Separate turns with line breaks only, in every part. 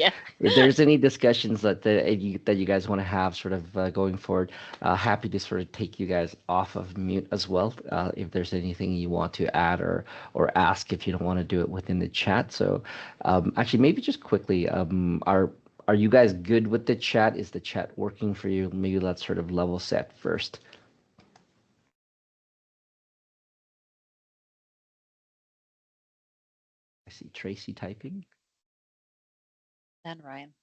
Yeah.
If there's any discussions that you guys want to have sort of going forward, happy to sort of take you guys off of mute as well. If there's anything you want to add or ask, if you don't want to do it within the chat. So actually, maybe just quickly, are you guys good with the chat? Is the chat working for you? Maybe let's sort of level set first. I see Tracy typing.
And Ryan.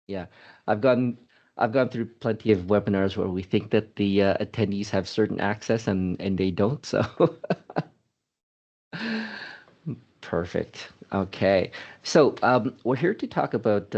Yeah, I've gone I've gone through plenty of webinars where we think that the attendees have certain access and they don't. So perfect. Okay. So we're here to talk about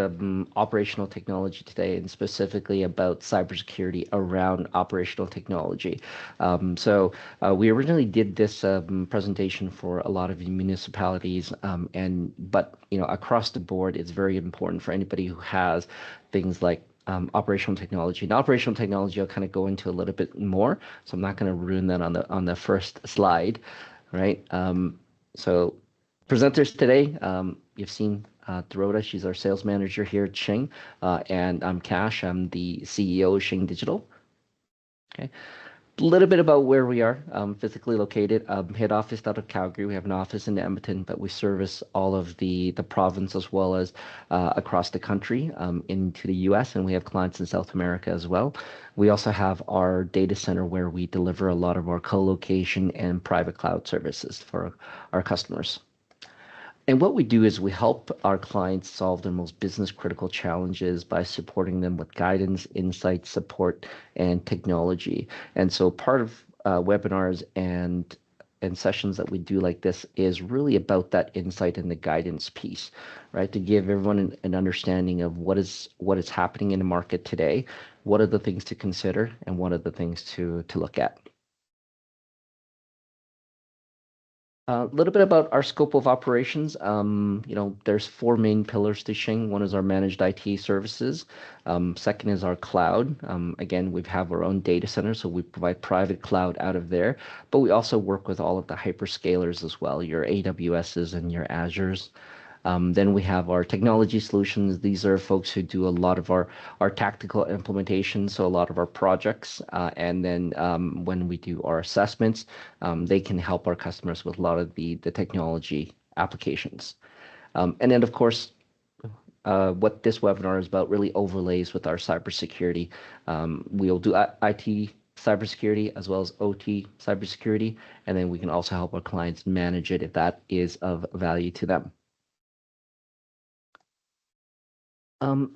operational technology today, and specifically about cybersecurity around operational technology. We originally did this presentation for a lot of municipalities, and but across the board, it's very important for anybody who has things like operational technology. And operational technology, I'll kind of go into a little bit more, so I'm not going to ruin that on the first slide, right? So presenters today, you've seen Dorota. She's our sales manager here at Shing, and I'm Cash. I'm the CEO of Shing Digital. Okay, a little bit about where we are physically located. Head office out of Calgary. We have an office in Edmonton, but we service all of the province as well as across the country into the U.S. and we have clients in South America as well. We also have our data center where we deliver a lot of our co-location and private cloud services for our customers. And what we do is we help our clients solve their most business critical challenges by supporting them with guidance, insight, support, and technology. And so part of webinars and sessions that we do like this is really about that insight and the guidance piece, right? To give everyone an understanding of what is happening in the market today, what are the things to consider, and what are the things to look at. A little bit about our scope of operations. There's four main pillars to Shing. One is our managed IT services. Second is our cloud. Again, we have our own data center, so we provide private cloud out of there. But we also work with all of the hyperscalers as well, your AWSs and your Azures. Then we have our technology solutions. These are folks who do a lot of our tactical implementation, so a lot of our projects. And then when we do our assessments, they can help our customers with a lot of the technology applications. And then, of course, what this webinar is about really overlays with our cybersecurity. We'll do IT cybersecurity as well as OT cybersecurity, and then we can also help our clients manage it if that is of value to them.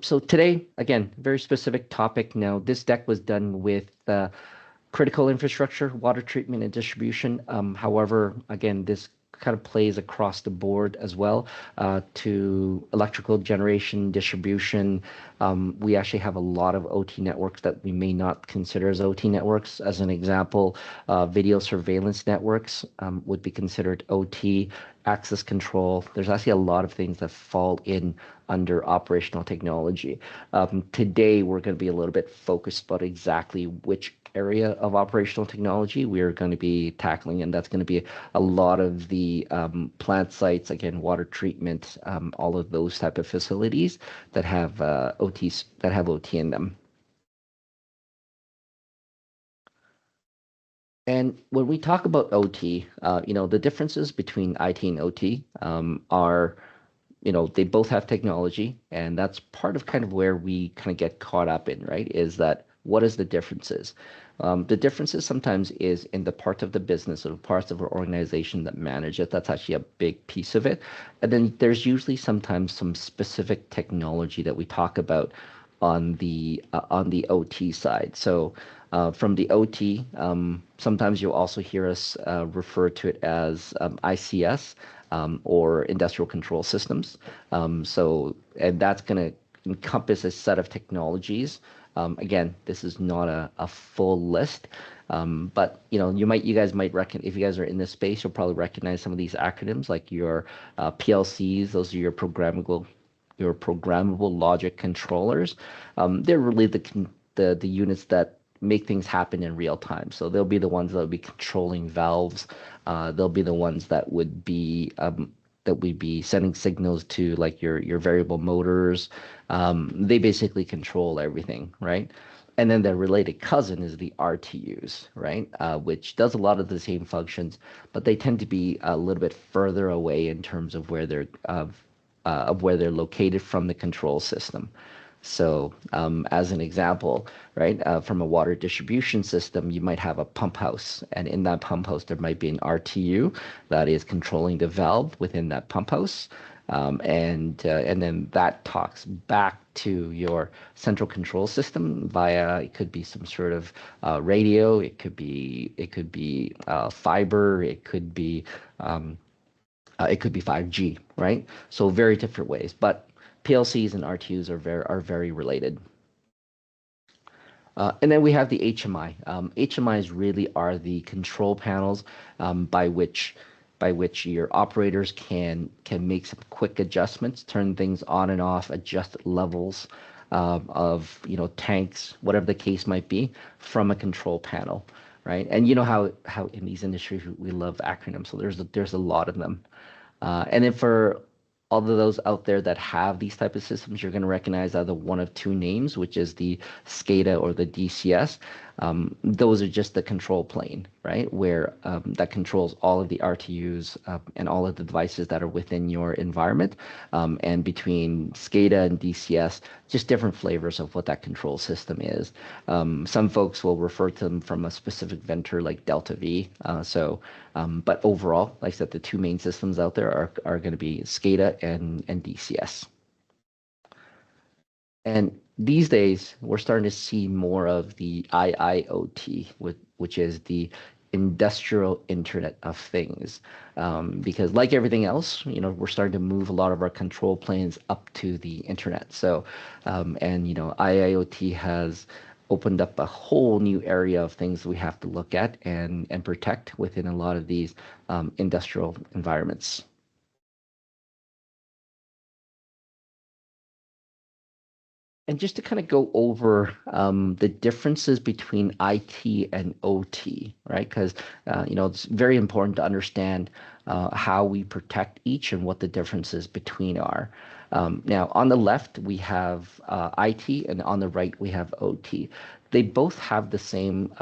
So today, again, very specific topic. Now, this deck was done with critical infrastructure, water treatment, and distribution. However, again, this kind of plays across the board as well to electrical generation, distribution. We actually have a lot of OT networks that we may not consider as OT networks. As an example, video surveillance networks would be considered OT, access control. There's actually a lot of things that fall in under operational technology. Today, we're going to be a little bit focused about exactly which area of operational technology we are going to be tackling, and that's going to be a lot of the plant sites, again, water treatment, all of those type of facilities that have OT in them. And when we talk about OT, the differences between IT and OT are, they both have technology, and that's part of kind of where we kind of get caught up in, right? Is that what is the differences? The differences sometimes is in the part of the business or parts of our organization that manage it. That's actually a big piece of it. And then there's usually sometimes some specific technology that we talk about on the OT side. So from the OT, sometimes you'll also hear us refer to it as ICS or industrial control systems. And that's going to encompass a set of technologies. Again, this is not a full list, but you guys might reckon if you guys are in this space, you'll probably recognize some of these acronyms like your PLCs. Those are your programmable logic controllers. They're really the units that make things happen in real time. So they'll be the ones that will be controlling valves. They'll be the ones that would be that we'd be sending signals to like your variable motors. They basically control everything, right? And then the related cousin is the RTUs, right? Which does a lot of the same functions, but they tend to be a little bit further away in terms of where they're located from the control system. So, as an example, right, from a water distribution system, you might have a pump house, and in that pump house, there might be an RTU that is controlling the valve within that pump house, and then that talks back to your central control system via it could be some sort of radio, it could be fiber, it could be 5G, right? So very different ways, but PLCs and RTUs are very related. And then we have the HMI. HMIs really are the control panels by which your operators can make some quick adjustments, turn things on and off, adjust levels of tanks, whatever the case might be, from a control panel, right? And you know how in these industries we love acronyms, so there's a lot of them. And then for all of those out there that have these type of systems, you're going to recognize either one of two names, which is the SCADA or the DCS. Those are just the control plane, right? Where that controls all of the RTUs and all of the devices that are within your environment. And between SCADA and DCS, just different flavors of what that control system is. Some folks will refer to them from a specific vendor like Delta V. But overall, like I said, the two main systems out there are going to be SCADA and DCS. And these days, we're starting to see more of the IIoT, which is the industrial Internet of Things. Because like everything else, we're starting to move a lot of our control planes up to the internet. So, and IIoT has opened up a whole new area of things we have to look at and protect within a lot of these industrial environments. And just to kind of go over the differences between IT and OT, right? Because it's very important to understand how we protect each and what the differences between are. Now, on the left we have IT, and on the right we have OT. They both have the same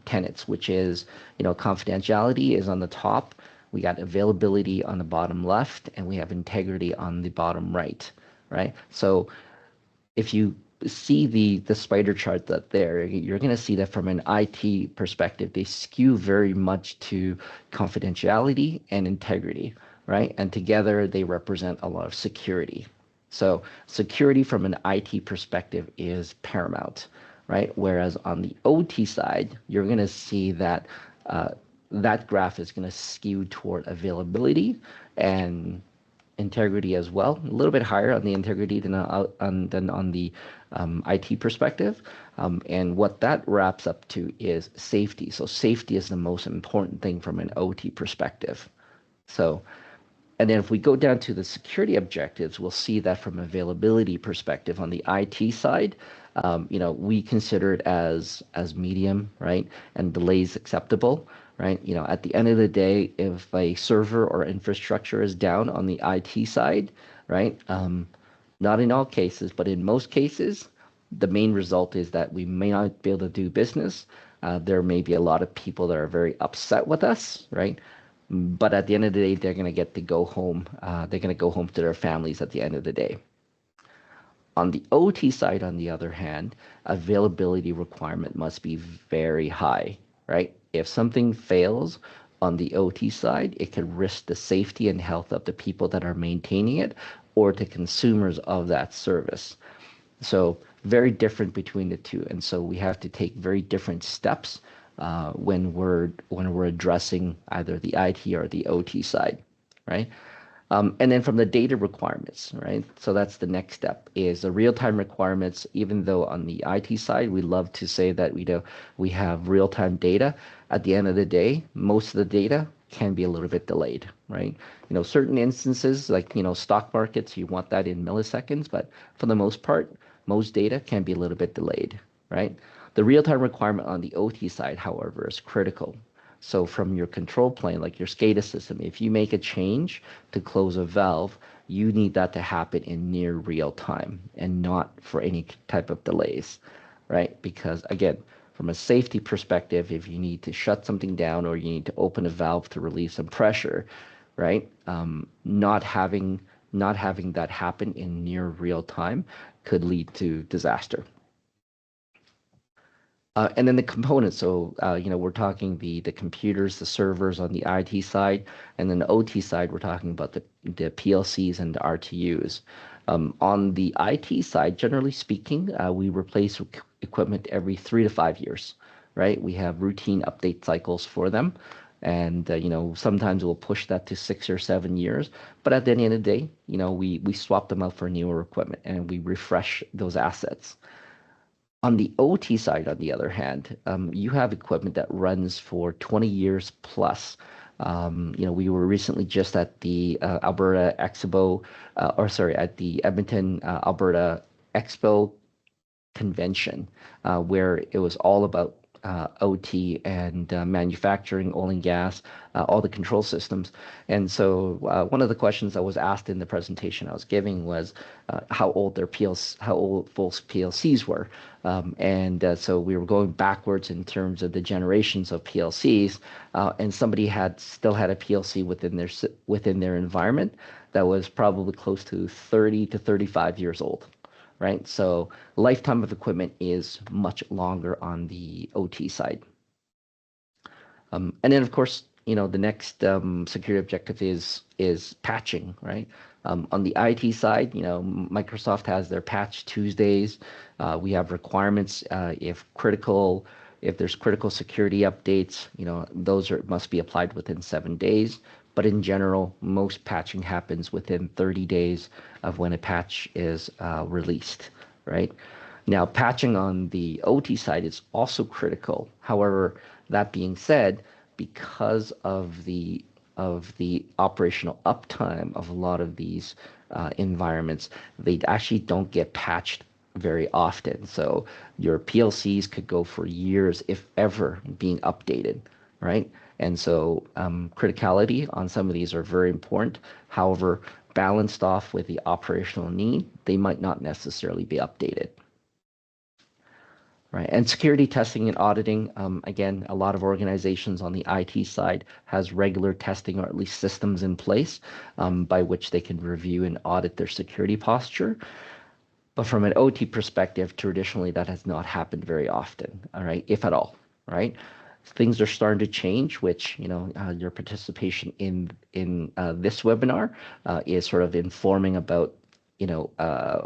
tenets, which is confidentiality is on the top. We got availability on the bottom left, and we have integrity on the bottom right, right? So if you see the spider chart that there, you're going to see that from an IT perspective, they skew very much to confidentiality and integrity, right? And together they represent a lot of security. So security from an IT perspective is paramount, right? Whereas on the OT side, you're going to see that that graph is going to skew toward availability and integrity as well, a little bit higher on the integrity than on the IT perspective. And what that wraps up to is safety. So safety is the most important thing from an OT perspective. So, and then if we go down to the security objectives, we'll see that from availability perspective on the IT side, we consider it as medium, right? And delays acceptable, right? At the end of the day, if a server or infrastructure is down on the IT side, right? Not in all cases, but in most cases, the main result is that we may not be able to do business. There may be a lot of people that are very upset with us, right? But at the end of the day, they're going to get to go home. They're going to go home to their families at the end of the day. On the OT side, on the other hand, availability requirement must be very high, right? If something fails on the OT side, it could risk the safety and health of the people that are maintaining it or the consumers of that service. So very different between the two. And so we have to take very different steps when we're addressing either the IT or the OT side, right? And then from the data requirements, right? So that's the next step is the real-time requirements. Even though on the IT side, we love to say that we have real-time data. At the end of the day, most of the data can be a little bit delayed, right? Certain instances like, stock markets, you want that in milliseconds, but for the most part, most data can be a little bit delayed, right? The real-time requirement on the OT side, however, is critical. So from your control plane, like your SCADA system, if you make a change to close a valve, you need that to happen in near real time and not for any type of delays, right? Because again, from a safety perspective, if you need to shut something down or you need to open a valve to release some pressure, right? Not having that happen in near real time could lead to disaster. And then the components. So, we're talking the computers, the servers on the IT side, and then the OT side, we're talking about the PLCs and the RTUs. On the IT side, generally speaking, we replace equipment every 3 to 5 years, right? We have routine update cycles for them. And, sometimes we'll push that to 6 or 7 years. But at the end of the day, we swap them out for newer equipment and we refresh those assets. On the OT side, on the other hand, you have equipment that runs for 20 years plus. We were recently just at the Alberta Expo, or sorry, at the Edmonton, Alberta Expo convention, where it was all about OT and manufacturing, oil and gas, all the control systems. And so one of the questions I was asked in the presentation I was giving was how old folks' PLCs were. And so we were going backwards in terms of the generations of PLCs, and somebody still had a PLC within their environment that was probably close to 30 to 35 years old, right? So lifetime of equipment is much longer on the OT side. And then of course, the next security objective is patching, right? On the IT side, Microsoft has their Patch Tuesdays. We have requirements if there's critical security updates, must be applied within 7 days. But in general, most patching happens within 30 days of when a patch is released, right? Now, patching on the OT side is also critical. However, that being said, because of the operational uptime of a lot of these environments, they actually don't get patched very often. So your PLCs could go for years, if ever, being updated, right? And so criticality on some of these are very important. However, balanced off with the operational need, they might not necessarily be updated. Right. And security testing and auditing, again, a lot of organizations on the IT side has regular testing or at least systems in place by which they can review and audit their security posture. But from an OT perspective, traditionally that has not happened very often, all right, if at all, right? Things are starting to change, which your participation in this webinar is sort of informing about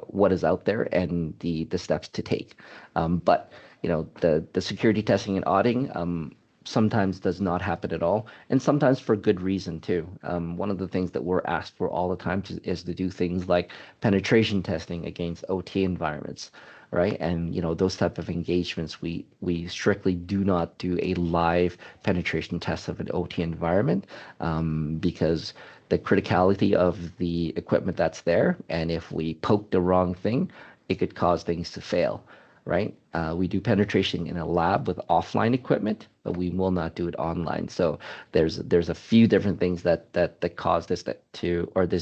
what is out there and the steps to take. But the security testing and auditing sometimes does not happen at all, and sometimes for good reason too. One of the things that we're asked for all the time is to do things like penetration testing against OT environments, right? And those type of engagements, we strictly do not do a live penetration test of an OT environment because the criticality of the equipment that's there, and if we poke the wrong thing, it could cause things to fail, right? We do penetration in a lab with offline equipment, but we will not do it online. So there's a few different things that cause this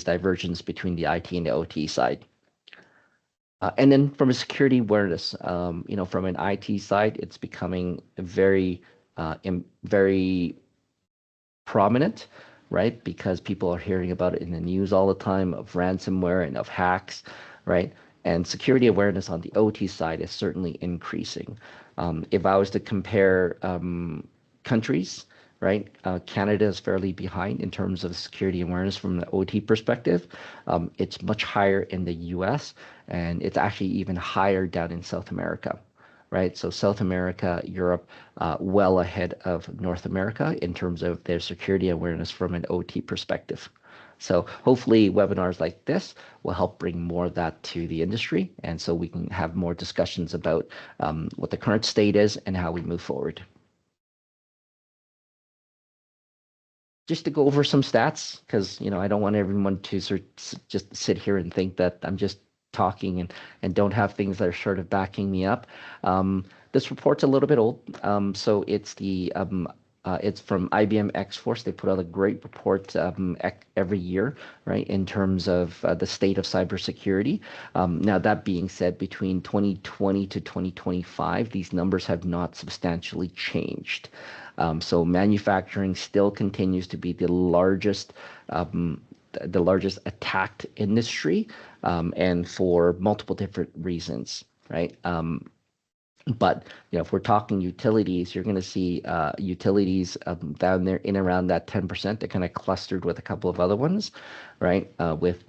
divergence between the IT and the OT side. And then from a security awareness, from an IT side, it's becoming very prominent, right? Because people are hearing about it in the news all the time of ransomware and of hacks, right? And security awareness on the OT side is certainly increasing. If I was to compare countries, right, Canada is fairly behind in terms of security awareness from the OT perspective. It's much higher in the US, and it's actually even higher down in South America, right? So South America, Europe, well ahead of North America in terms of their security awareness from an OT perspective. So hopefully webinars like this will help bring more of that to the industry, and so we can have more discussions about what the current state is and how we move forward. Just to go over some stats, because I don't want everyone to just sit here and think that I'm just talking and don't have things that are sort of backing me up. This report's a little bit old, so it's the It's from IBM X Force. They put out a great report every year, right, in terms of the state of cybersecurity. Now, that being said, between 2020 to 2025, these numbers have not substantially changed. So manufacturing still continues to be um, the largest attacked industry, and for multiple different reasons, right? But if we're talking utilities, you're going to see utilities down there in around that 10%. They're kind of clustered with a couple of other ones, right? With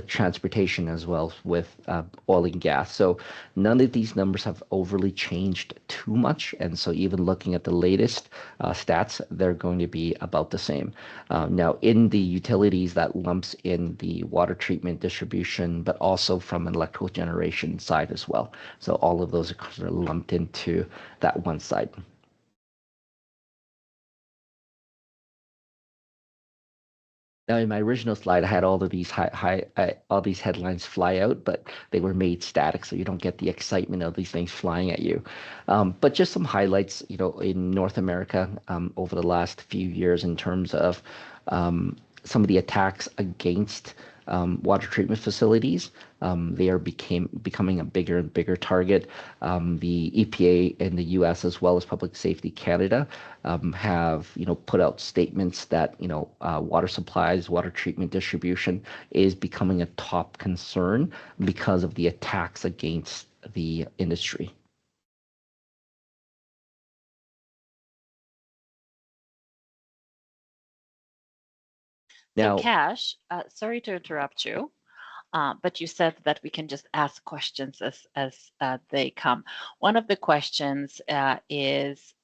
transportation as well, with oil and gas. So none of these numbers have overly changed too much, and so even looking at the latest stats, they're going to be about the same. Now, in the utilities, that lumps in the water treatment, distribution, but also from an electrical generation side as well. So all of those are sort of lumped into that one side. Now, in my original slide, I had all of these all these headlines fly out, but they were made static, so you don't get the excitement of these things flying at you. But just some highlights, in North America over the last few years in terms of some of the attacks against water treatment facilities. They are becoming a bigger and bigger target. The EPA in the U.S. as well as Public Safety Canada have put out statements that water supplies, water treatment distribution is becoming a top concern because of the attacks against the industry.
So,
Now,
Cash, sorry to interrupt you. But you said that we can just ask questions as they come. One of the questions is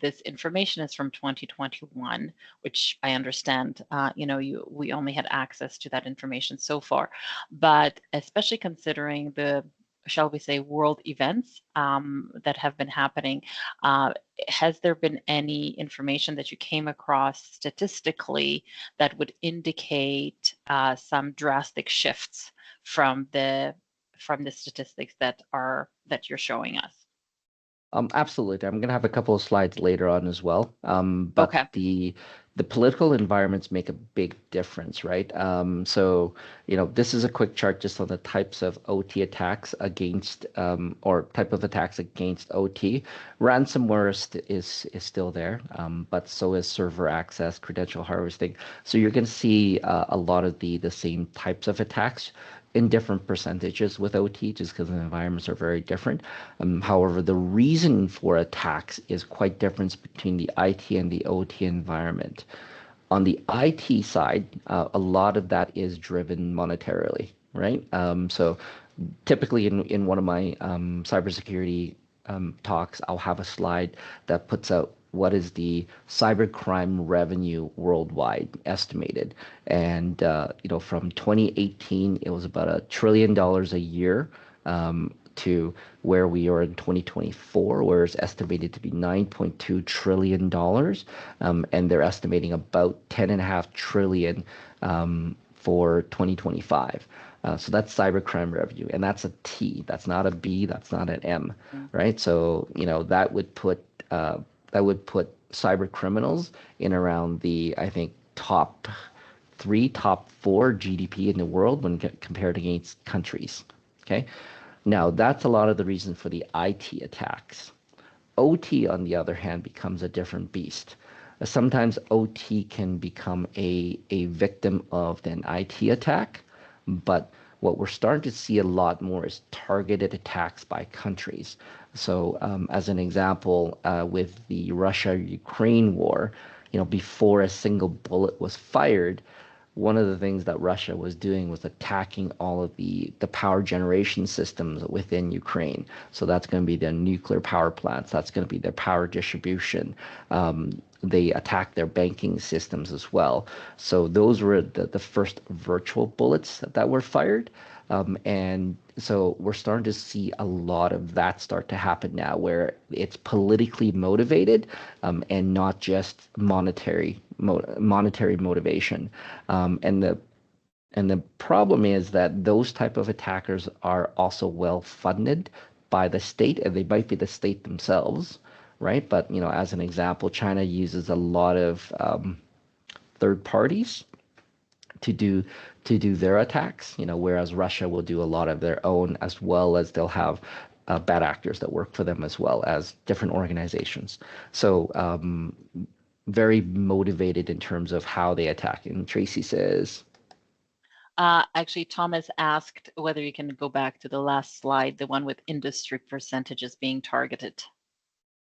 this information is from 2021, which I understand. We only had access to that information so far, but especially considering the, shall we say, world events that have been happening, uh, has there been any information that you came across statistically that would indicate some drastic shifts from the statistics that you're showing us?
Absolutely. I'm going to have a couple of slides later on as well. But
Okay.
the political environments make a big difference, right? So, this is a quick chart just on the types of OT attacks against, or type of attacks against OT. Ransomware is still there, but so is server access, credential harvesting. So you're going to see a lot of the same types of attacks in different percentages with OT, just because the environments are very different. However, the reason for attacks is quite different between the IT and the OT environment. On the IT side, a lot of that is driven monetarily, right? So typically in one of my cybersecurity talks, I'll have a slide that puts out what is the cybercrime revenue worldwide estimated. And from 2018, it was about $1 trillion a year to where we are in 2024, where it's estimated to be $9.2 trillion dollars, and they're estimating about 10.5 trillion for 2025. So that's cybercrime revenue, and that's a T. That's not a B. That's not an M,
Mm.
right? So that would put cyber criminals in around the, I think, top three, top four GDP in the world when compared against countries. Okay. Now, that's a lot of the reason for the IT attacks. OT, on the other hand, becomes a different beast. Sometimes OT can become a victim of an IT attack, but what we're starting to see a lot more is targeted attacks by countries. So, as an example, with the Russia-Ukraine war, before a single bullet was fired, one of the things that Russia was doing was attacking all of the power generation systems within Ukraine. So that's going to be their nuclear power plants. That's going to be their power distribution. They attacked their banking systems as well. So those were the first virtual bullets that were fired. And so we're starting to see a lot of that start to happen now, where it's politically motivated, and not just monetary motivation. And the problem is that those type of attackers are also well funded by the state, and they might be the state themselves, right? But as an example, China uses a lot of third parties to do their attacks, whereas Russia will do a lot of their own, as well as they'll have bad actors that work for them, as well as different organizations. So very motivated in terms of how they attack. And Tracy says,
Actually, Thomas asked whether you can go back to the last slide, the one with industry percentages being targeted.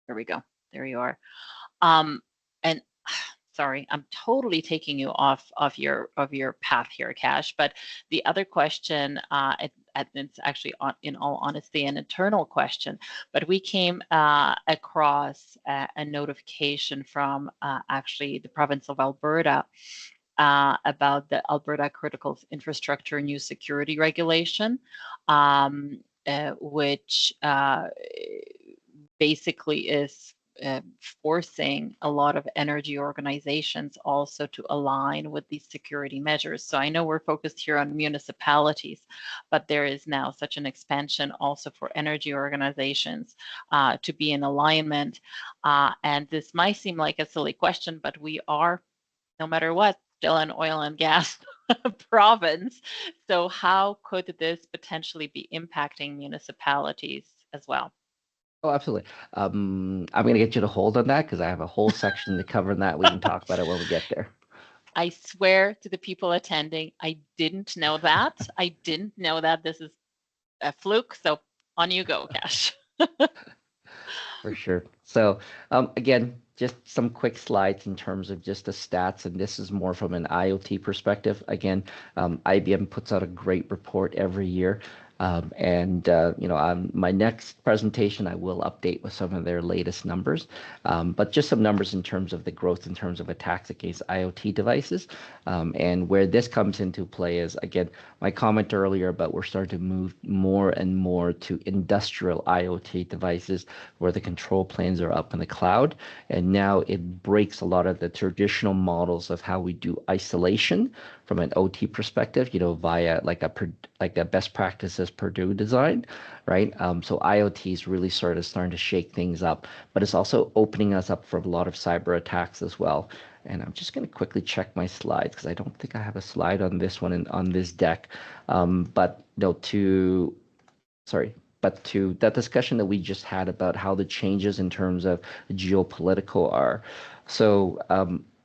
There we go. There you are. And sorry, I'm totally taking you off your path here, Cash. But the other question, it's actually, in all honesty, an internal question. But we came across a notification from actually the province of Alberta about the Alberta Critical Infrastructure New Security Regulation, which basically is forcing a lot of energy organizations also to align with these security measures. So I know we're focused here on municipalities, but there is now such an expansion also for energy organizations to be in alignment. And this might seem like a silly question, but we are, no matter what, still an oil and gas province. So how could this potentially be impacting municipalities as well?
oh, absolutely. I'm going to get you to hold on that because I have a whole section to cover that. We can talk about it when we get there.
I swear to the people attending, I didn't know that. I didn't know that. This is a fluke. So on you go, Cash.
For sure. So again, just some quick slides in terms of just the stats, and this is more from an IoT perspective. Again, IBM puts out a great report every year. And on my next presentation, I will update with some of their latest numbers, but just some numbers in terms of the growth in terms of attacks against IoT devices. And where this comes into play is, again, my comment earlier about we're starting to move more and more to industrial IoT devices where the control planes are up in the cloud. And now it breaks a lot of the traditional models of how we do isolation from an OT perspective, via like a best practices Purdue design, right? So IoT is really sort of starting to shake things up, but it's also opening us up for a lot of cyber attacks as well. And I'm just going to quickly check my slides because I don't think I have a slide on this one and on this deck. But to that discussion that we just had about how the changes in terms of geopolitical are. So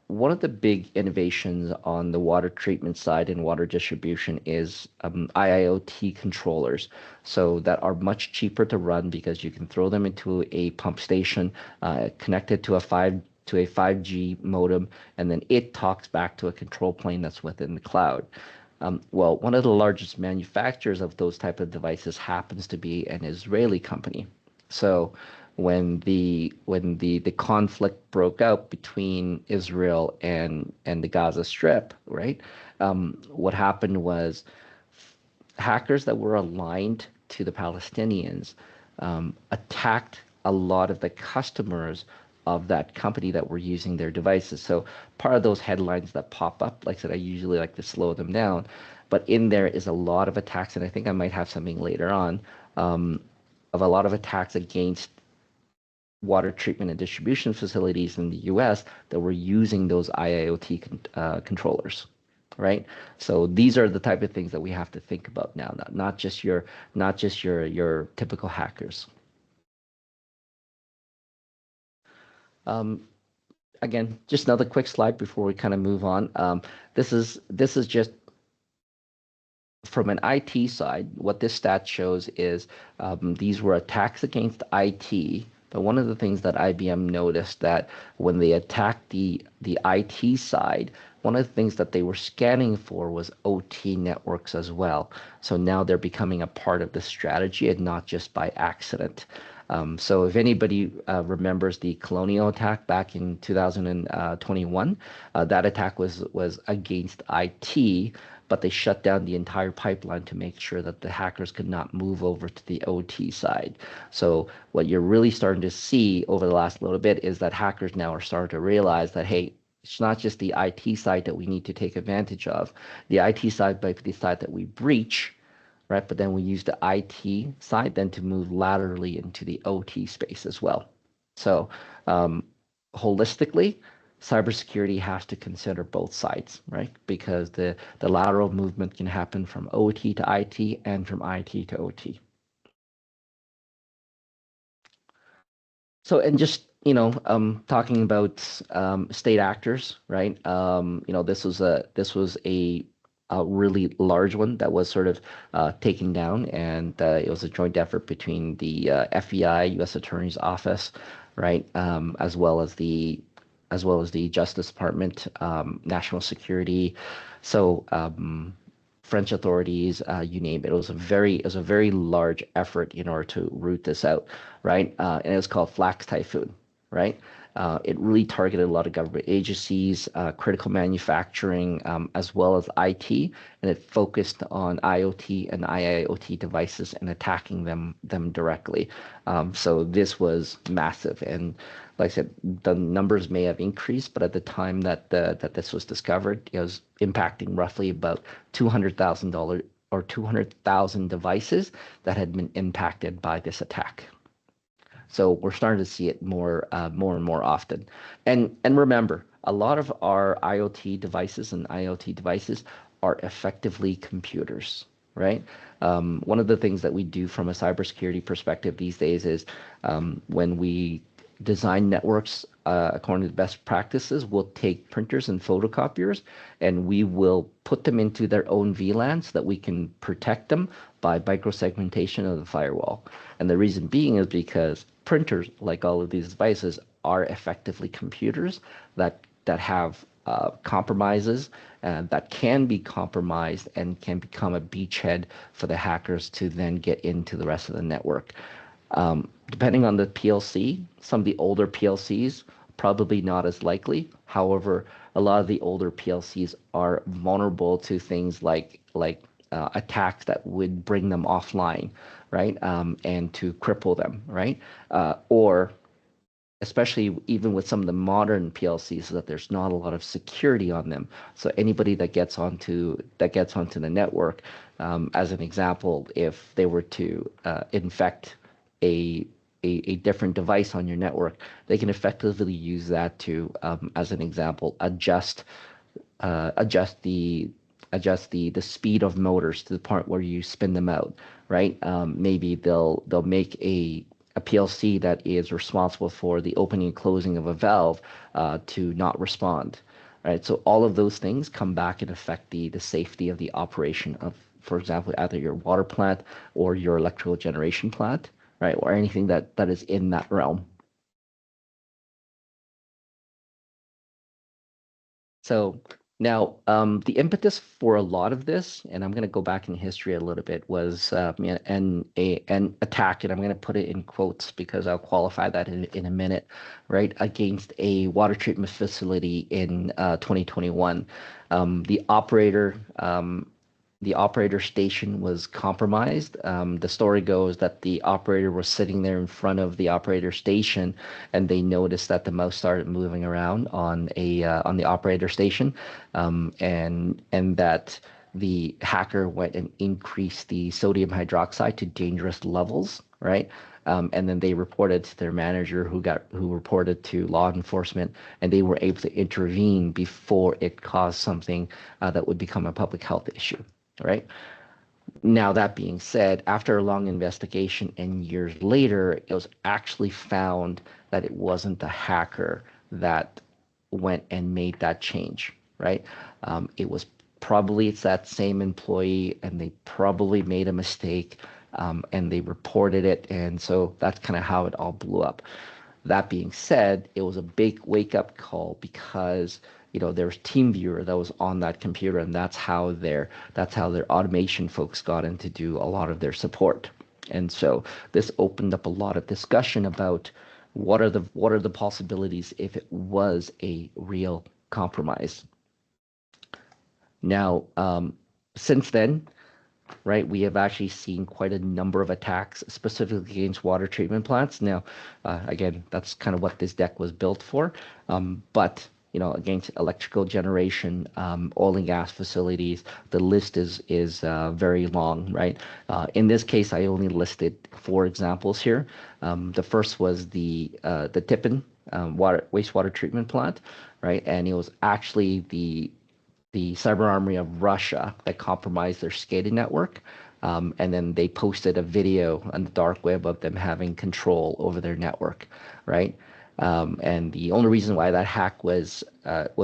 one of the big innovations on the water treatment side and water distribution is IIoT controllers. So that are much cheaper to run because you can throw them into a pump station, connected to a 5G modem, and then it talks back to a control plane that's within the cloud. Well, one of the largest manufacturers of those type of devices happens to be an Israeli company. So when the conflict broke out between Israel and the Gaza Strip, right? What happened was hackers that were aligned to the Palestinians attacked a lot of the customers of that company that were using their devices. So part of those headlines that pop up, like I said, I usually like to slow them down, but in there is a lot of attacks, and I think I might have something later on of a lot of attacks against water treatment and distribution facilities in the US that were using those IIoT controllers, right? So these are the type of things that we have to think about now, not just your typical hackers. Um, Again, just another quick slide before we kind of move on. This is just from an IT side. What this stat shows is these were attacks against IT. But one of the things that IBM noticed that when they attacked the IT side, one of the things that they were scanning for was OT networks as well. So now they're becoming a part of the strategy and not just by accident. So if anybody remembers the Colonial attack back in 2021, that attack was against IT, but they shut down the entire pipeline to make sure that the hackers could not move over to the OT side. So what you're really starting to see over the last little bit is that hackers now are starting to realize that, hey, it's not just the IT side that we need to take advantage of. The IT side might be the side that we breach, right? But then we use the IT side then to move laterally into the OT space as well. So, holistically, cybersecurity has to consider both sides, right? Because the lateral movement can happen from OT to IT and from IT to OT. So, and just, talking about state actors, right? This was a really large one that was sort of taken down, and it was a joint effort between the FBI, U.S. Attorney's Office, right, as well as the Justice Department, National Security. So French authorities, you name it. It was a very large effort in order to root this out, right? And it was called Flax Typhoon, right? It really targeted a lot of government agencies, critical manufacturing, as well as IT, and it focused on IoT and IIoT devices and attacking them directly. So this was massive, and like I said, the numbers may have increased, but at the time that this was discovered, it was impacting roughly about $200,000 or 200,000 devices that had been impacted by this attack. So we're starting to see it more and more often. And remember, a lot of our IoT devices and IoT devices are effectively computers, right? One of the things that we do from a cybersecurity perspective these days is when we design networks according to best practices, we'll take printers and photocopiers and we will put them into their own VLAN so that we can protect them by microsegmentation of the firewall. And the reason being is because printers, like all of these devices, are effectively computers that have compromises that can be compromised and can become a beachhead for the hackers to then get into the rest of the network. Depending on the PLC, some of the older PLCs probably not as likely. However, a lot of the older PLCs are vulnerable to things like attacks that would bring them offline, right? And to cripple them, right? Or especially even with some of the modern PLCs, so that there's not a lot of security on them. So anybody that gets onto the network, as an example, if they were to infect a, a different device on your network, they can effectively use that to, as an example, adjust the speed of motors to the point where you spin them out, right? Maybe they'll make a PLC that is responsible for the opening and closing of a valve to not respond, right? So all of those things come back and affect the safety of the operation of, for example, either your water plant or your electrical generation plant, right? Or anything that is in that realm. So now, the impetus for a lot of this, and I'm going to go back in history a little bit, was an attack, and I'm going to put it in quotes because I'll qualify that in a minute, right, against a water treatment facility in 2021. Um, the operator the operator station was compromised. The story goes that the operator was sitting there in front of the operator station, and they noticed that the mouse started moving around on the operator station, and that the hacker went and increased the sodium hydroxide to dangerous levels, right? And then they reported to their manager, who reported to law enforcement, and they were able to intervene before it caused something that would become a public health issue, right? Now, that being said, after a long investigation and years later, it was actually found that it wasn't the hacker that went and made that change, right? It's that same employee, and they probably made a mistake, and they reported it, and so that's kind of how it all blew up. That being said, it was a big wake up call because there was TeamViewer that was on that computer, and that's how their automation folks got in to do a lot of their support. And so this opened up a lot of discussion about what are the possibilities if it was a real compromise. Now, since then, right, we have actually seen quite a number of attacks specifically against water treatment plants. Now, again, that's kind of what this deck was built for. But against electrical generation, oil and gas facilities. The list is very long, right? In this case, I only listed 4 examples here. The first was the Tippin wastewater treatment plant, right? And it was actually the cyber army of Russia that compromised their SCADA network. And then they posted a video on the dark web of them having control over their network, right? And the only reason why that hack was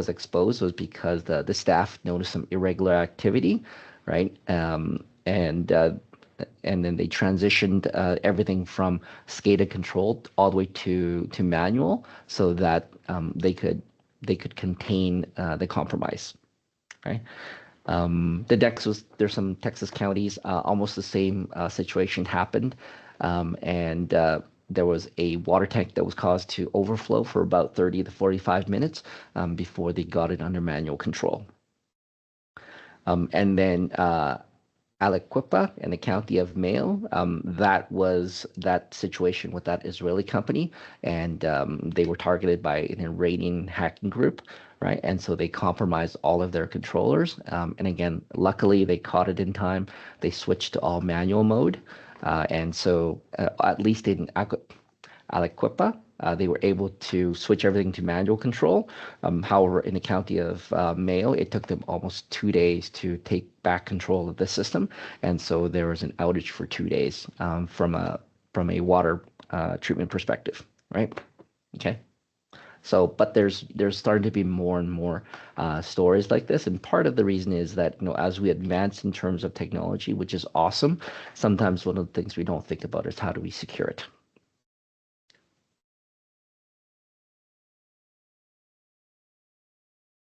exposed was because the staff noticed some irregular activity, right? And then they transitioned everything from SCADA controlled all the way to manual, so that they could contain the compromise. Right. There's some Texas counties, almost the same situation happened. And there was a water tank that was caused to overflow for about 30 to 45 minutes before they got it under manual control. And then Aliquippa in the county of Mayo. That was that situation with that Israeli company, and they were targeted by an Iranian hacking group, right? And so they compromised all of their controllers. And again, luckily they caught it in time. They switched to all manual mode, and so at least in Aliquippa, they were able to switch everything to manual control. However, in the county of Mayo, it took them almost 2 days to take back control of the system, and so there was an outage for 2 days from a water treatment perspective, right? Okay. So, but there's starting to be more and more stories like this, and part of the reason is that as we advance in terms of technology, which is awesome, sometimes one of the things we don't think about is how do we secure it.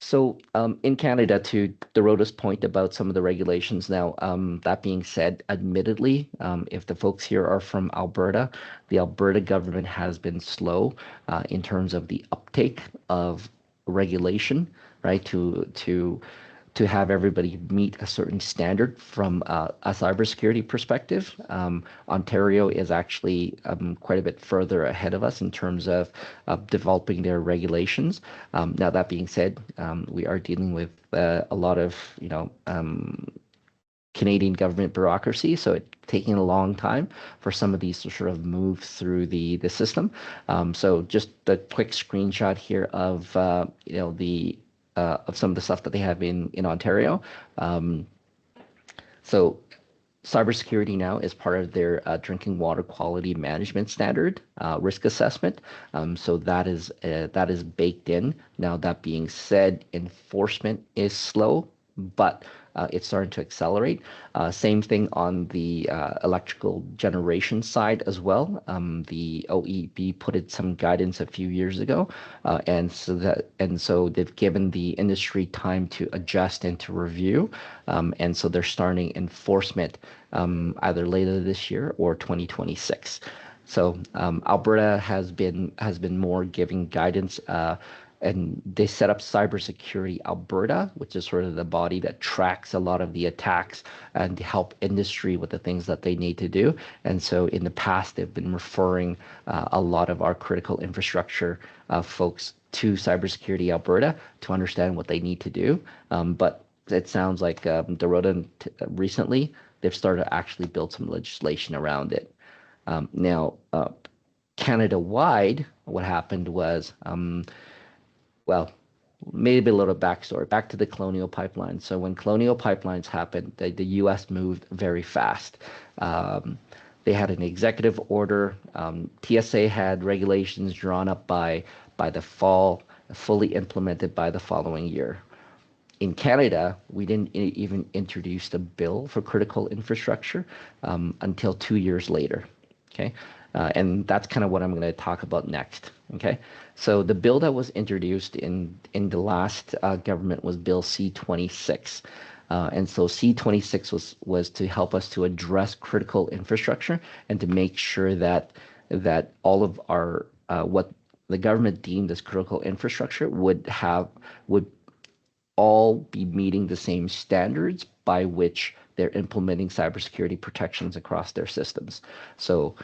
So in Canada, to Dorota's point about some of the regulations now, that being said, admittedly, if the folks here are from Alberta, the Alberta government has been slow in terms of the uptake of regulation, right? To have everybody meet a certain standard from a cybersecurity perspective. Ontario is actually quite a bit further ahead of us in terms of developing their regulations. Now, that being said, we are dealing with a lot of, Canadian government bureaucracy, so it's taking a long time for some of these to sort of move through the system. So just a quick screenshot here of of some of the stuff that they have in Ontario. So cybersecurity now is part of their drinking water quality management standard risk assessment. So that is baked in. Now, that being said, enforcement is slow, but it's starting to accelerate. Same thing on the electrical generation side as well. The OEB put in some guidance a few years ago, and so they've given the industry time to adjust and to review, and so they're starting enforcement either later this year or 2026. So Alberta has been more giving guidance, and they set up Cybersecurity Alberta, which is sort of the body that tracks a lot of the attacks and to help industry with the things that they need to do. And so in the past, they've been referring a lot of our critical infrastructure folks to Cybersecurity Alberta to understand what they need to do. But it sounds like Dorota recently, they've started to actually build some legislation around it. Now, Canada-wide, what happened was, well, maybe a little backstory, back to the Colonial Pipeline. So when Colonial Pipelines happened, the U.S. moved very fast. They had an executive order. TSA had regulations drawn up by the fall, fully implemented by the following year. In Canada, we didn't even introduce the bill for critical infrastructure until 2 years later. Okay, and that's kind of what I'm going to talk about next. Okay, so the bill that was introduced in the last government was Bill C-26. And so C-26 was to help us to address critical infrastructure and to make sure that all of our what the government deemed as critical infrastructure would all be meeting the same standards by which they're implementing cybersecurity protections across their systems. So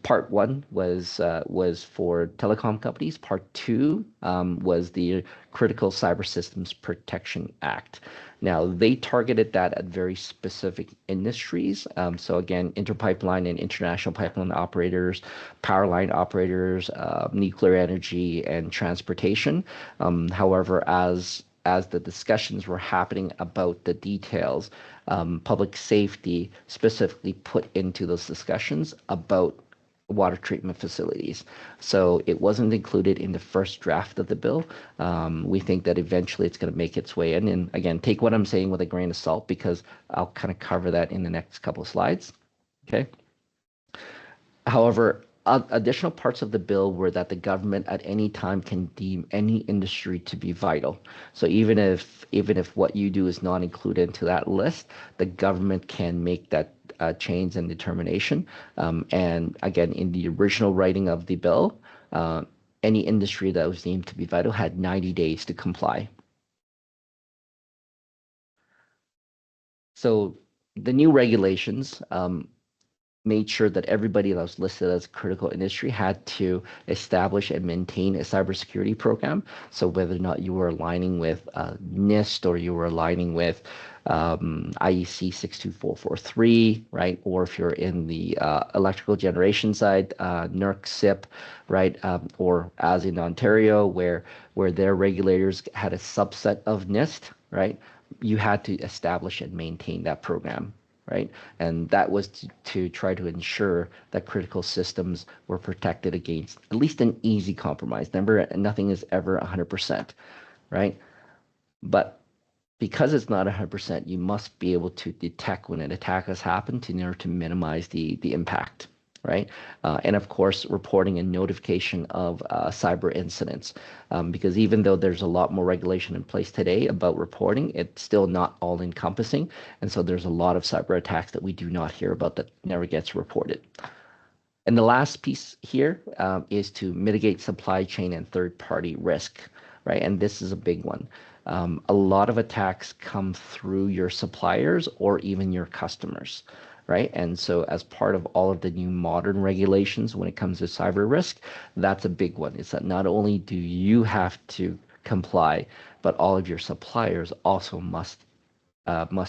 part one was for telecom companies. Part two was the Critical Cyber Systems Protection Act. Now, they targeted that at very specific industries. So again, interpipeline and international pipeline operators, power line operators, nuclear energy, and transportation. However, as the discussions were happening about the details, public safety specifically put into those discussions about water treatment facilities. So it wasn't included in the first draft of the bill. We think that eventually it's going to make its way in. And again, take what I'm saying with a grain of salt because I'll kind of cover that in the next couple of slides. Okay. However, additional parts of the bill were that the government at any time can deem any industry to be vital. So even if what you do is not included into that list, the government can make that change and determination. And again, in the original writing of the bill, any industry that was deemed to be vital had 90 days to comply. So the new regulations made sure that everybody that was listed as critical industry had to establish and maintain a cybersecurity program. So whether or not you were aligning with NIST or you were aligning with IEC 62443, right? Or if you're in the electrical generation side, NERC SIP, right? Or as in Ontario, where their regulators had a subset of NIST, right? You had to establish and maintain that program, right? And that was to try to ensure that critical systems were protected against at least an easy compromise. Nothing is ever 100%, right? But because it's not 100%, you must be able to detect when an attack has happened in order to minimize the impact, right? And of course, reporting and notification of cyber incidents, because even though there's a lot more regulation in place today about reporting, it's still not all encompassing. And so there's a lot of cyber attacks that we do not hear about that never gets reported. And the last piece here is to mitigate supply chain and third-party risk, right? And this is a big one. A lot of attacks come through your suppliers or even your customers, right? And so as part of all of the new modern regulations when it comes to cyber risk, that's a big one. It's that not only do you have to comply, but all of your suppliers also must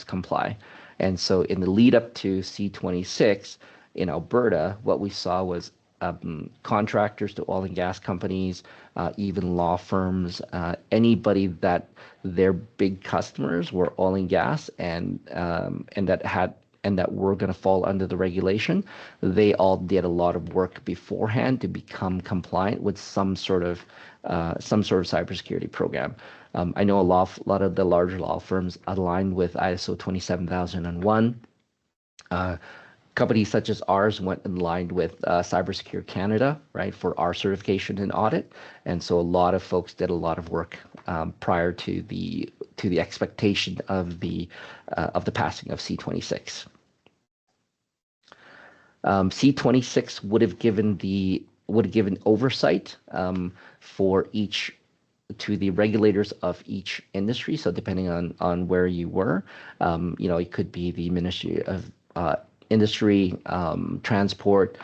comply. And so in the lead up to C26 in Alberta, what we saw was contractors to oil and gas companies, even law firms, anybody that their big customers were oil and gas and that were going to fall under the regulation, they all did a lot of work beforehand to become compliant with some sort of cybersecurity program. I know a lot of the larger law firms aligned with ISO 27001. Companies such as ours went in line with Cybersecure Canada, right, for our certification and audit, and so a lot of folks did a lot of work prior to the expectation of the passing of C26. C26 would have given oversight for each to the regulators of each industry. So depending on where you were, it could be the Ministry of Industry, Transport,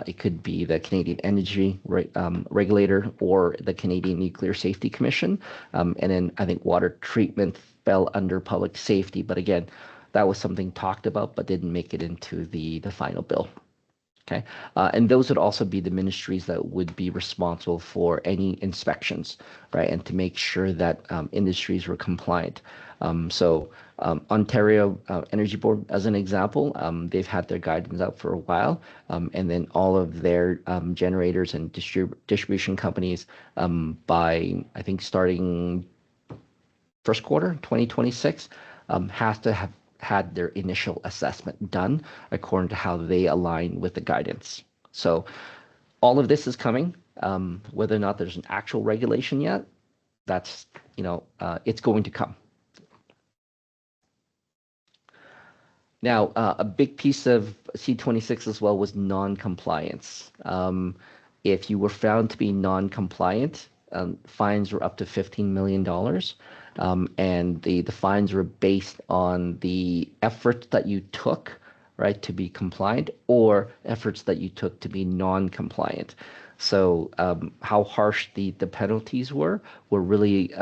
it could be the Canadian Energy Regulator or the Canadian Nuclear Safety Commission. And then I think water treatment fell under public safety. But again, that was something talked about but didn't make it into the final bill. Okay, and those would also be the ministries that would be responsible for any inspections, right, and to make sure that industries were compliant. So Ontario Energy Board, as an example, they've had their guidance out for a while, and then all of their generators and distribution companies by, I think, starting first quarter 2026, has to have had their initial assessment done according to how they align with the guidance. So all of this is coming. Whether or not there's an actual regulation yet, that's, it's going to come. Now, a big piece of C26 as well was non-compliance. If you were found to be non-compliant, fines were up to $15 million. and the fines were based on the efforts that you took, right, to be compliant, or efforts that you took to be non-compliant. So how harsh the penalties were really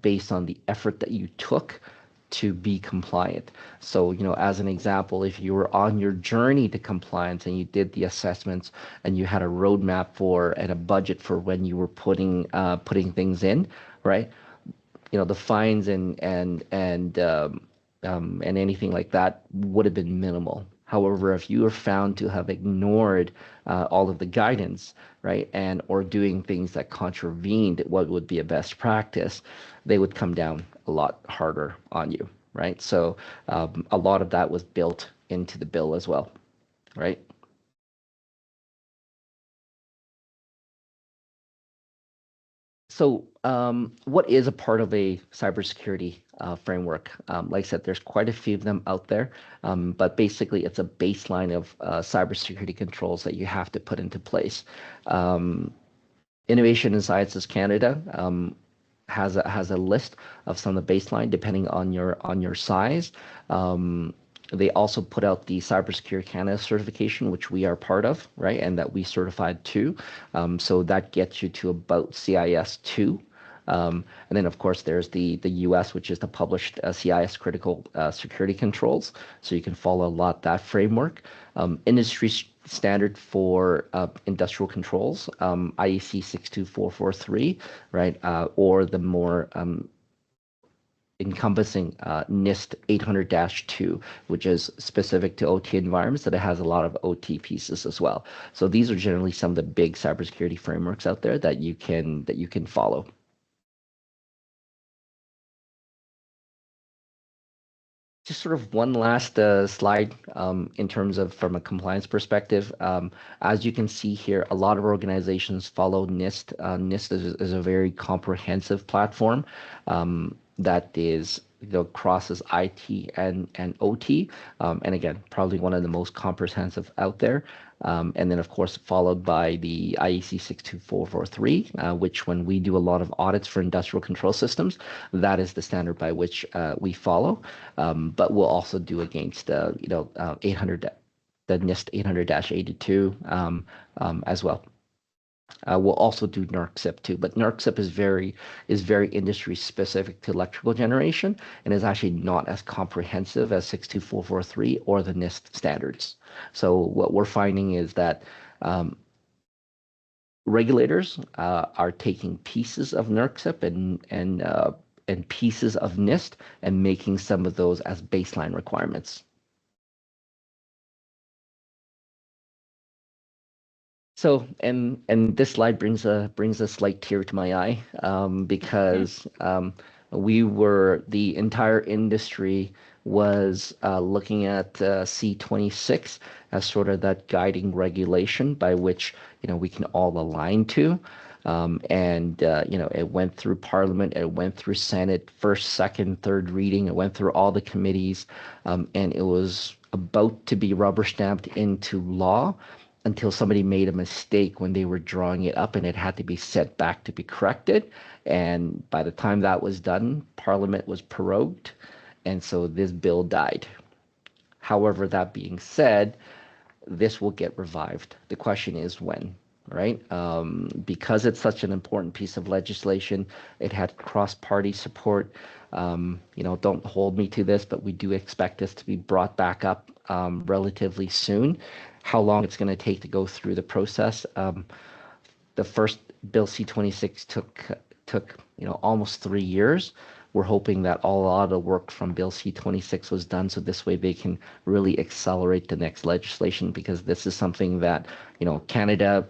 based on the effort that you took to be compliant. So, as an example, if you were on your journey to compliance and you did the assessments and you had a roadmap for and a budget for when you were putting things in, right? The fines and anything like that would have been minimal. However, if you are found to have ignored all of the guidance, right, and or doing things that contravened what would be a best practice, they would come down a lot harder on you, right? So a lot of that was built into the bill as well, right? So, what is a part of a cybersecurity framework? Like I said, there's quite a few of them out there, but basically, it's a baseline of cybersecurity controls that you have to put into place. Um, Innovation and Sciences Canada has a list of some of the baseline depending on your size. Um, they also put out the Cybersecurity Canada certification, which we are part of, right, and that we certified too. So that gets you to about CIS 2. And then, of course, there's the US, which is the published CIS critical security controls. So you can follow a lot that framework. Industry standard for industrial controls, IEC 62443, right? Or the more encompassing NIST 800-2, which is specific to OT environments, that it has a lot of OT pieces as well. So these are generally some of the big cybersecurity frameworks out there that you can follow. Just sort of one last slide in terms of from a compliance perspective. As you can see here, a lot of organizations follow NIST. NIST is a very comprehensive platform that is crosses IT and OT, and again, probably one of the most comprehensive out there. And then, of course, followed by the IEC 62443, which when we do a lot of audits for industrial control systems, that is the standard by which we follow. But we'll also do against, 800, the NIST 800-82 as well. We'll also do NERC too, but NERC is very industry specific to electrical generation and is actually not as comprehensive as 62443 or the NIST standards. So what we're finding is that regulators are taking pieces of NERC and pieces of NIST and making some of those as baseline requirements. So, and this slide brings a slight tear to my eye because the entire industry was looking at C26 as sort of that guiding regulation by which we can all align to. And it went through Parliament, it went through Senate, first, second, third reading, it went through all the committees, and it was about to be rubber stamped into law until somebody made a mistake when they were drawing it up and it had to be set back to be corrected. And by the time that was done, Parliament was prorogued, and so this bill died. However, that being said, this will get revived. The question is when, right? Because it's such an important piece of legislation, it had cross-party support. Don't hold me to this, but we do expect this to be brought back up relatively soon. How long it's going to take to go through the process? The first Bill C26 took almost 3 years. We're hoping that a lot of the work from Bill C26 was done, so this way they can really accelerate the next legislation, because this is something that Canada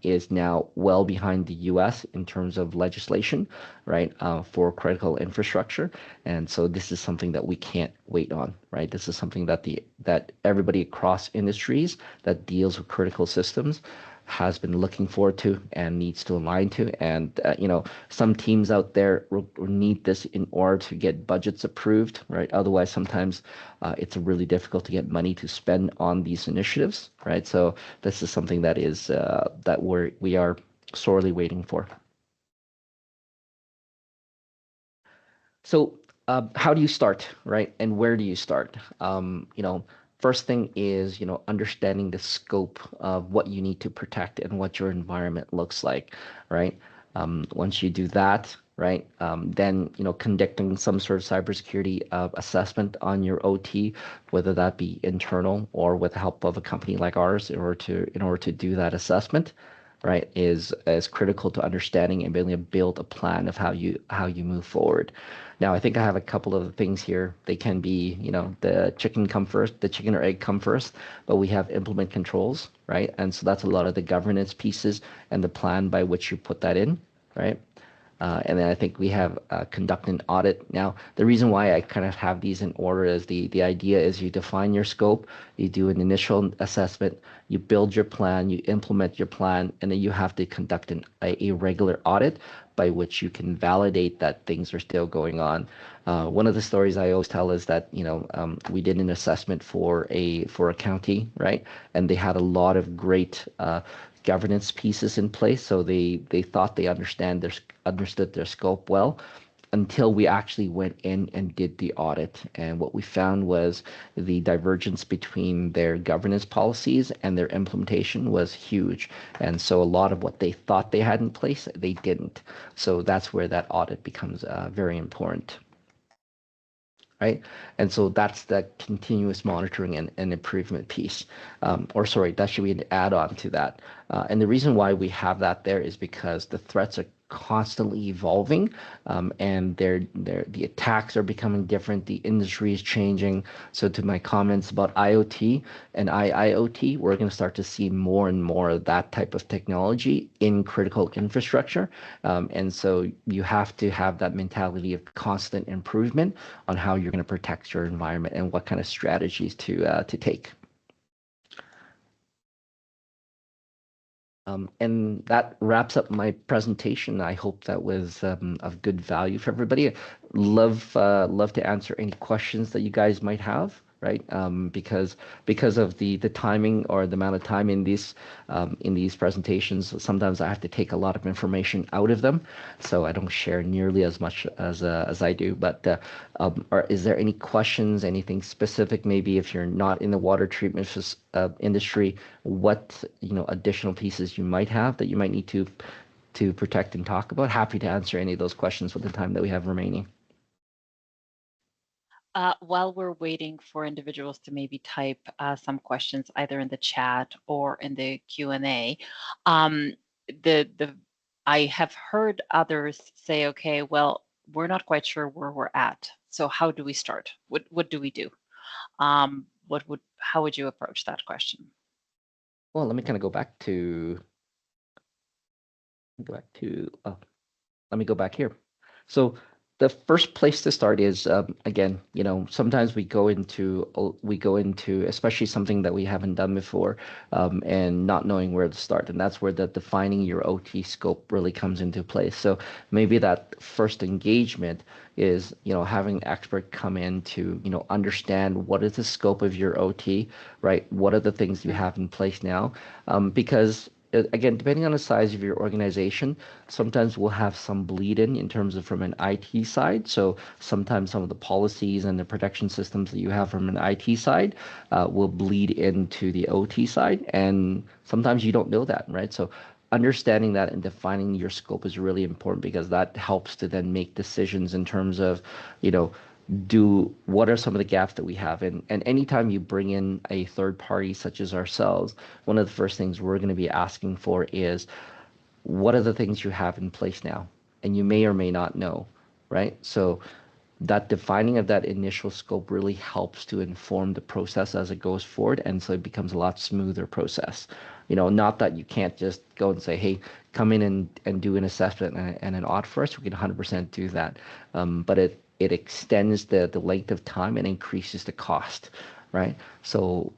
is now well behind the U.S. in terms of legislation, right, for critical infrastructure, and so this is something that we can't wait on, right? This is something that everybody across industries that deals with critical systems has been looking forward to and needs to align to. And, some teams out there need this in order to get budgets approved, right? Otherwise, sometimes it's really difficult to get money to spend on these initiatives, right? So this is something that we are sorely waiting for. So, how do you start, right? And where do you start? First thing is, understanding the scope of what you need to protect and what your environment looks like, right? Once you do that, right, then, conducting some sort of cybersecurity assessment on your OT, whether that be internal or with the help of a company like ours, in order to do that assessment, right, is critical to understanding and being able to build a plan of how you move forward. Now, I think I have a couple of things here. They can be, the chicken come first, the chicken or egg come first, but we have implement controls, right? And so that's a lot of the governance pieces and the plan by which you put that in, right? And then I think we have conduct an audit. Now, the reason why I kind of have these in order is the idea is you define your scope, you do an initial assessment, you build your plan, you implement your plan, and then you have to conduct a regular audit by which you can validate that things are still going on. One of the stories I always tell is that we did an assessment for a county, right, and they had a lot of great governance pieces in place. So they thought they understood their scope well until we actually went in and did the audit. And what we found was the divergence between their governance policies and their implementation was huge. And so a lot of what they thought they had in place, they didn't. So that's where that audit becomes very important, right? And so that's the continuous monitoring and improvement piece. Or sorry, that should be an add-on to that. And the reason why we have that there is because the threats are constantly evolving, and the attacks are becoming different. The industry is changing. So to my comments about IoT and IIoT, we're going to start to see more and more of that type of technology in critical infrastructure. And so you have to have that mentality of constant improvement on how you're going to protect your environment and what kind of strategies to take. And that wraps up my presentation. I hope that was of good value for everybody. Love to answer any questions that you guys might have, right? Because of the timing or the amount of time in these presentations, sometimes I have to take a lot of information out of them, so I don't share nearly as much as I do. But is there any questions, anything specific? Maybe if you're not in the water treatment industry, what additional pieces you might have that you might need to protect and talk about. Happy to answer any of those questions with the time that we have remaining.
While we're waiting for individuals to maybe type some questions either in the chat or in the Q&A, the I have heard others say, okay, well, we're not quite sure where we're at. So how do we start? What do we do? How would you approach that question?
Well, let me kind of go back to let me go back here. So the first place to start is again, sometimes we go into especially something that we haven't done before, and not knowing where to start, and that's where the defining your OT scope really comes into place. So maybe that first engagement is having an expert come in to understand what is the scope of your OT, right? What are the things you have in place now? Because again, depending on the size of your organization, sometimes we'll have some bleed in terms of from an IT side. So sometimes some of the policies and the protection systems that you have from an IT side will bleed into the OT side. And sometimes you don't know that, right? So understanding that and defining your scope is really important because that helps to then make decisions in terms of, you know, do what are some of the gaps that we have, and anytime you bring in a third party such as ourselves, one of the first things we're going to be asking for is what are the things you have in place now, and you may or may not know, right? So that defining of that initial scope really helps to inform the process as it goes forward, and so it becomes a lot smoother process. Not that you can't just go and say, hey, come in and do an assessment and an audit for us. We can 100% do that, but it extends the length of time and increases the cost, right? So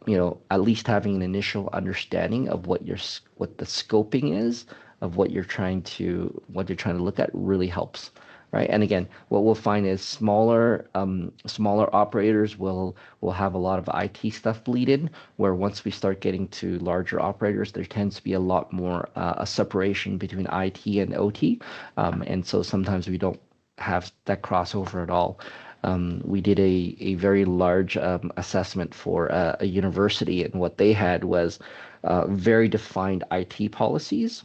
at least having an initial understanding of what the scoping is of what you're trying to look at really helps, right? And again, what we'll find is smaller operators will have a lot of IT stuff bleed in, where once we start getting to larger operators, there tends to be a lot more a separation between IT and OT, and so sometimes we don't have that crossover at all. We did a very large assessment for a university, and what they had was very defined IT policies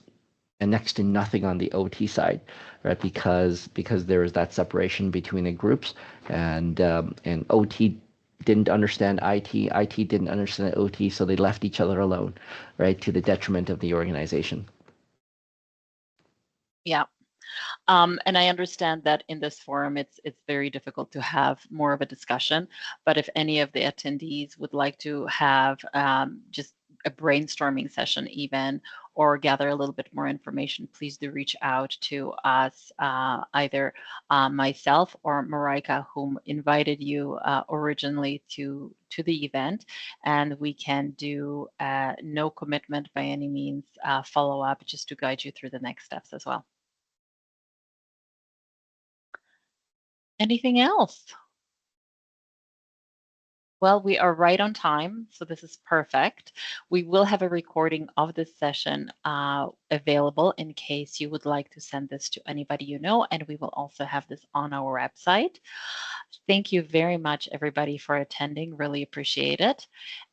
and next to nothing on the OT side, right? Because there was that separation between the groups, and OT didn't understand IT, IT didn't understand OT, so they left each other alone, right, to the detriment of the organization.
Yeah. And I understand that in this forum, it's very difficult to have more of a discussion. But if any of the attendees would like to have just a brainstorming session even, or gather a little bit more information, please do reach out to us, either myself or Marika, whom invited you originally to the event, and we can do no commitment by any means follow up just to guide you through the next steps as well. Anything else? Well, we are right on time, so this is perfect. We will have a recording of this session available in case you would like to send this to anybody you know, and we will also have this on our website. Thank you very much, everybody, for attending. Really appreciate it.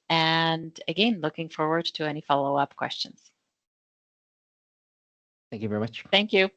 And again, looking forward to any follow-up questions.
Thank you very much.
Thank you.